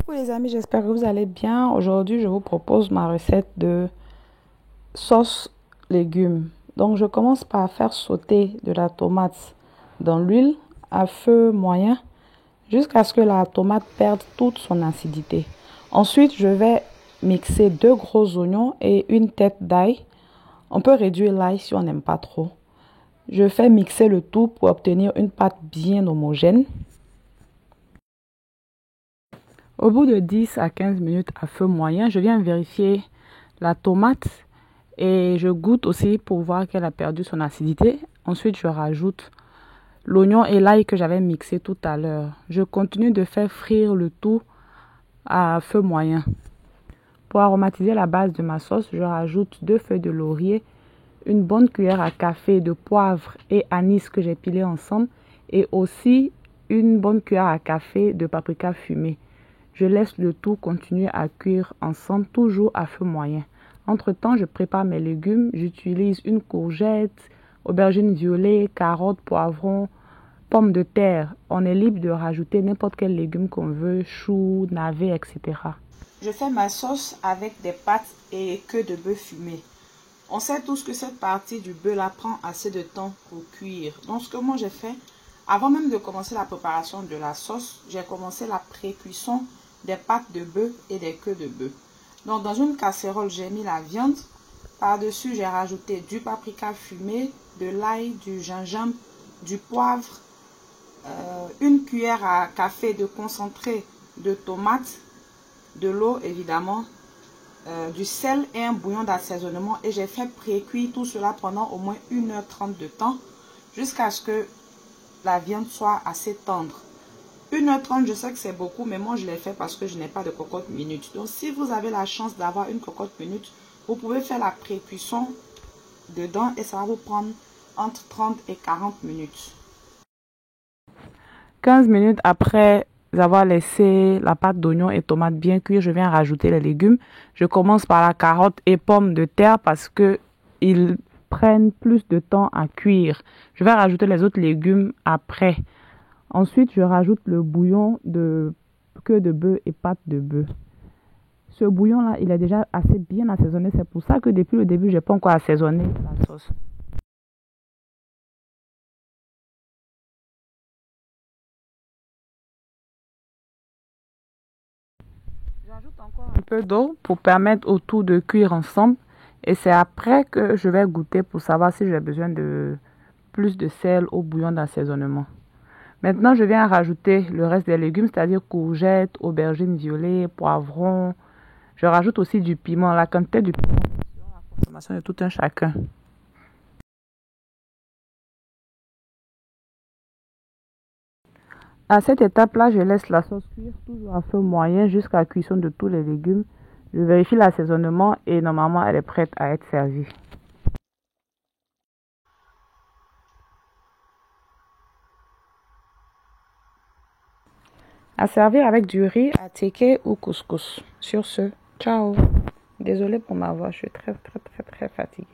Coucou les amis, j'espère que vous allez bien. Aujourd'hui, je vous propose ma recette de sauce légumes. Donc, je commence par faire sauter de la tomate dans l'huile à feu moyen jusqu'à ce que la tomate perde toute son acidité. Ensuite, je vais mixer 2 gros oignons et une tête d'ail. On peut réduire l'ail si on n'aime pas trop. Je fais mixer le tout pour obtenir une pâte bien homogène. Au bout de 10 à 15 minutes à feu moyen, je viens vérifier la tomate et je goûte aussi pour voir qu'elle a perdu son acidité. Ensuite, je rajoute l'oignon et l'ail que j'avais mixé tout à l'heure. Je continue de faire frire le tout à feu moyen. Pour aromatiser la base de ma sauce, je rajoute 2 feuilles de laurier, une bonne cuillère à café de poivre et anis que j'ai pilé ensemble et aussi une bonne cuillère à café de paprika fumé. Je laisse le tout continuer à cuire ensemble, toujours à feu moyen. Entre-temps, je prépare mes légumes. J'utilise une courgette, aubergine violet, carottes, poivrons, pommes de terre. On est libre de rajouter n'importe quel légume qu'on veut, choux, navets, etc. Je fais ma sauce avec des pâtes et queue de bœuf fumé. On sait tous que cette partie du bœuf là prend assez de temps pour cuire. Donc ce que moi j'ai fait, avant même de commencer la préparation de la sauce, j'ai commencé la pré-cuisson des pâtes de bœuf et des queues de bœuf. Donc dans une casserole, j'ai mis la viande. Par-dessus, j'ai rajouté du paprika fumé, de l'ail, du gingembre, du poivre, une cuillère à café de concentré de tomate, de l'eau évidemment, du sel et un bouillon d'assaisonnement. Et j'ai fait pré-cuire tout cela pendant au moins 1h30 de temps jusqu'à ce que la viande soit assez tendre. 1h30, je sais que c'est beaucoup, mais moi je l'ai fait parce que je n'ai pas de cocotte minute. Donc si vous avez la chance d'avoir une cocotte minute, vous pouvez faire la pré-cuisson dedans et ça va vous prendre entre 30 et 40 minutes. 15 minutes après avoir laissé la pâte d'oignon et tomate bien cuire, je viens rajouter les légumes. Je commence par la carotte et pommes de terre parce que ils prennent plus de temps à cuire. Je vais rajouter les autres légumes après. Ensuite, je rajoute le bouillon de queue de bœuf et pâte de bœuf. Ce bouillon-là, il est déjà assez bien assaisonné. C'est pour ça que depuis le début, je n'ai pas encore assaisonné la sauce. J'ajoute encore un peu d'eau pour permettre au tout de cuire ensemble. Et c'est après que je vais goûter pour savoir si j'ai besoin de plus de sel au bouillon d'assaisonnement. Maintenant, je viens rajouter le reste des légumes, c'est-à-dire courgettes, aubergines violet, poivrons. Je rajoute aussi du piment, la quantité du piment selon la consommation de tout un chacun. À cette étape-là, je laisse la sauce cuire toujours à feu moyen jusqu'à la cuisson de tous les légumes. Je vérifie l'assaisonnement et normalement, elle est prête à être servie. À servir avec du riz, attiéké ou couscous. Sur ce, ciao. Désolée pour ma voix, je suis très fatiguée.